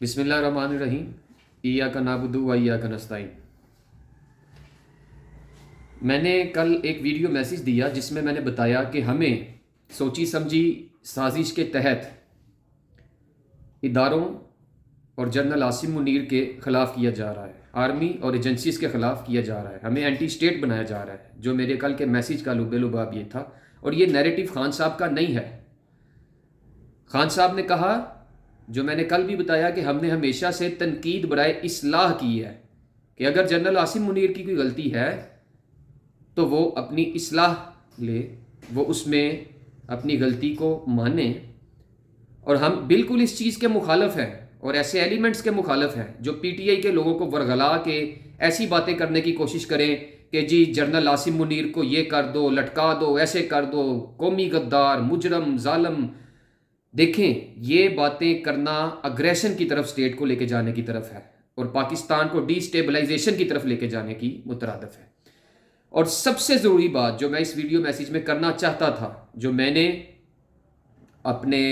بسم اللہ الرحمن الرحیم ایاک نعبد و ایاک نستعین۔ میں نے کل ایک ویڈیو میسیج دیا جس میں نے بتایا کہ ہمیں سوچی سمجھی سازش کے تحت اداروں اور جنرل عاصم منیر کے خلاف کیا جا رہا ہے، آرمی اور ایجنسیز کے خلاف کیا جا رہا ہے، ہمیں اینٹی اسٹیٹ بنایا جا رہا ہے۔ جو میرے کل کے میسیج کا لب لباب یہ تھا، اور یہ نیریٹو خان صاحب کا نہیں ہے۔ خان صاحب نے کہا، جو میں نے کل بھی بتایا، کہ ہم نے ہمیشہ سے تنقید برائے اصلاح کی ہے کہ اگر جنرل عاصم منیر کی کوئی غلطی ہے تو وہ اپنی اصلاح لے، وہ اس میں اپنی غلطی کو مانیں، اور ہم بالکل اس چیز کے مخالف ہیں اور ایسے ایلیمنٹس کے مخالف ہیں جو پی ٹی آئی کے لوگوں کو ورغلا کے ایسی باتیں کرنے کی کوشش کریں کہ جی جنرل عاصم منیر کو یہ کر دو، لٹکا دو، ایسے کر دو، قومی غدار، مجرم، ظالم۔ دیکھیں، یہ باتیں کرنا اگریشن کی طرف اسٹیٹ کو لے کے جانے کی طرف ہے اور پاکستان کو ڈی اسٹیبلائزیشن کی طرف لے کے جانے کی مترادف ہے۔ اور سب سے ضروری بات جو میں اس ویڈیو میسیج میں کرنا چاہتا تھا، جو میں نے اپنے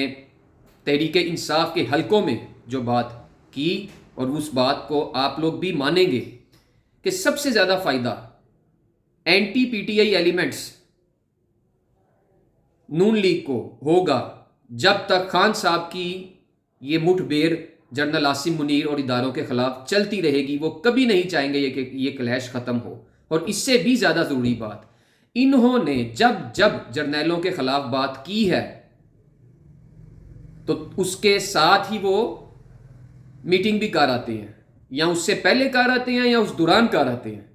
تحریک انصاف کے حلقوں میں جو بات کی، اور اس بات کو آپ لوگ بھی مانیں گے، کہ سب سے زیادہ فائدہ anti P T I elements Noon league کو ہوگا جب تک خان صاحب کی یہ مٹھ بیر جنرل عاصم منیر اور اداروں کے خلاف چلتی رہے گی۔ وہ کبھی نہیں چاہیں گے کہ یہ کلیش ختم ہو۔ اور اس سے بھی زیادہ ضروری بات، انہوں نے جب جرنیلوں کے خلاف بات کی ہے تو اس کے ساتھ ہی وہ میٹنگ بھی کر آتے ہیں، یا اس سے پہلے کر آتے ہیں یا اس دوران کر آتے ہیں،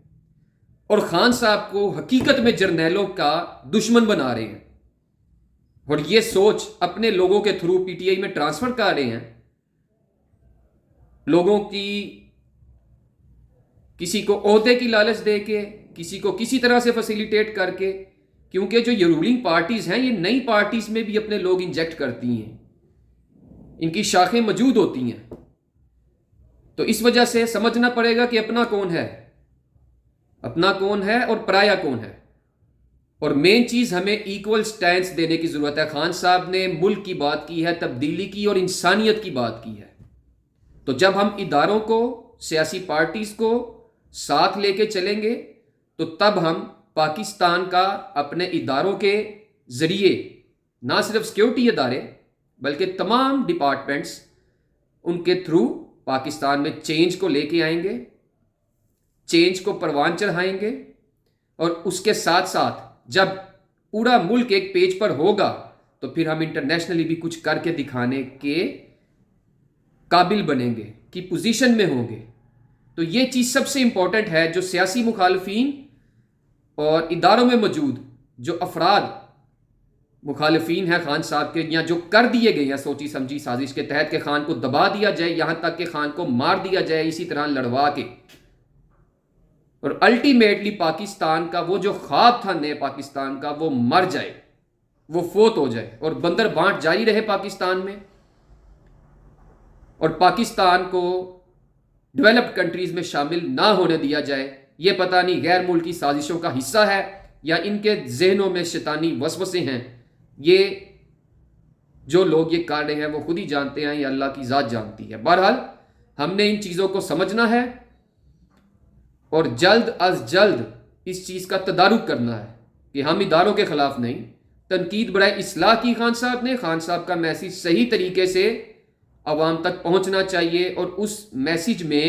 اور خان صاحب کو حقیقت میں جرنیلوں کا دشمن بنا رہے ہیں، اور یہ سوچ اپنے لوگوں کے تھرو پی ٹی آئی میں ٹرانسفر کر رہے ہیں۔ لوگوں کی کسی کو عہدے کی لالچ دے کے، کسی کو کسی طرح سے فیسیلیٹیٹ کر کے، کیونکہ جو یہ رولنگ پارٹیز ہیں یہ نئی پارٹیز میں بھی اپنے لوگ انجیکٹ کرتی ہیں، ان کی شاخیں موجود ہوتی ہیں۔ تو اس وجہ سے سمجھنا پڑے گا کہ اپنا کون ہے، اپنا کون ہے اور پرایا کون ہے۔ اور مین چیز، ہمیں ایکول سٹینس دینے کی ضرورت ہے۔ خان صاحب نے ملک کی بات کی ہے، تبدیلی کی اور انسانیت کی بات کی ہے۔ تو جب ہم اداروں کو، سیاسی پارٹیز کو ساتھ لے کے چلیں گے تو تب ہم پاکستان کا اپنے اداروں کے ذریعے، نہ صرف سیکیورٹی ادارے بلکہ تمام ڈپارٹمنٹس، ان کے تھرو پاکستان میں چینج کو لے کے آئیں گے، چینج کو پروان چڑھائیں گے، اور اس کے ساتھ ساتھ جب پورا ملک ایک پیج پر ہوگا تو پھر ہم انٹرنیشنلی بھی کچھ کر کے دکھانے کے قابل بنیں گے، کی پوزیشن میں ہوں گے۔ تو یہ چیز سب سے امپورٹنٹ ہے۔ جو سیاسی مخالفین اور اداروں میں موجود جو افراد مخالفین ہیں خان صاحب کے، یا جو کر دیے گئے ہیں سوچی سمجھی سازش کے تحت کہ خان کو دبا دیا جائے، یہاں تک کہ خان کو مار دیا جائے اسی طرح لڑوا کے، اور الٹیمیٹلی پاکستان کا وہ جو خواب تھا نئے پاکستان کا، وہ مر جائے، وہ فوت ہو جائے، اور بندر بانٹ جاری رہے پاکستان میں، اور پاکستان کو ڈیولپڈ کنٹریز میں شامل نہ ہونے دیا جائے۔ یہ پتہ نہیں غیر ملکی سازشوں کا حصہ ہے یا ان کے ذہنوں میں شیطانی وسوسے ہیں۔ یہ جو لوگ یہ کر رہے ہیں وہ خود ہی جانتے ہیں یا اللہ کی ذات جانتی ہے۔ بہرحال ہم نے ان چیزوں کو سمجھنا ہے اور جلد از جلد اس چیز کا تدارک کرنا ہے کہ ہم اداروں کے خلاف نہیں، تنقید برائے اصلاح کی خان صاحب نے۔ خان صاحب کا میسیج صحیح طریقے سے عوام تک پہنچنا چاہیے، اور اس میسیج میں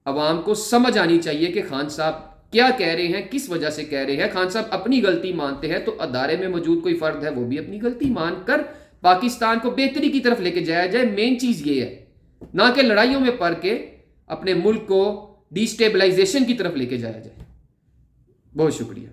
عوام کو سمجھ آنی چاہیے کہ خان صاحب کیا کہہ رہے ہیں، کس وجہ سے کہہ رہے ہیں۔ خان صاحب اپنی غلطی مانتے ہیں تو ادارے میں موجود کوئی فرد ہے وہ بھی اپنی غلطی مان کر پاکستان کو بہتری کی طرف لے کے جایا جائے۔ مین چیز یہ ہے، نہ کہ لڑائیوں میں پڑ کے اپنے ملک کو ڈی اسٹیبلائزیشن کی طرف لے کے جایا جائے۔ بہت شکریہ۔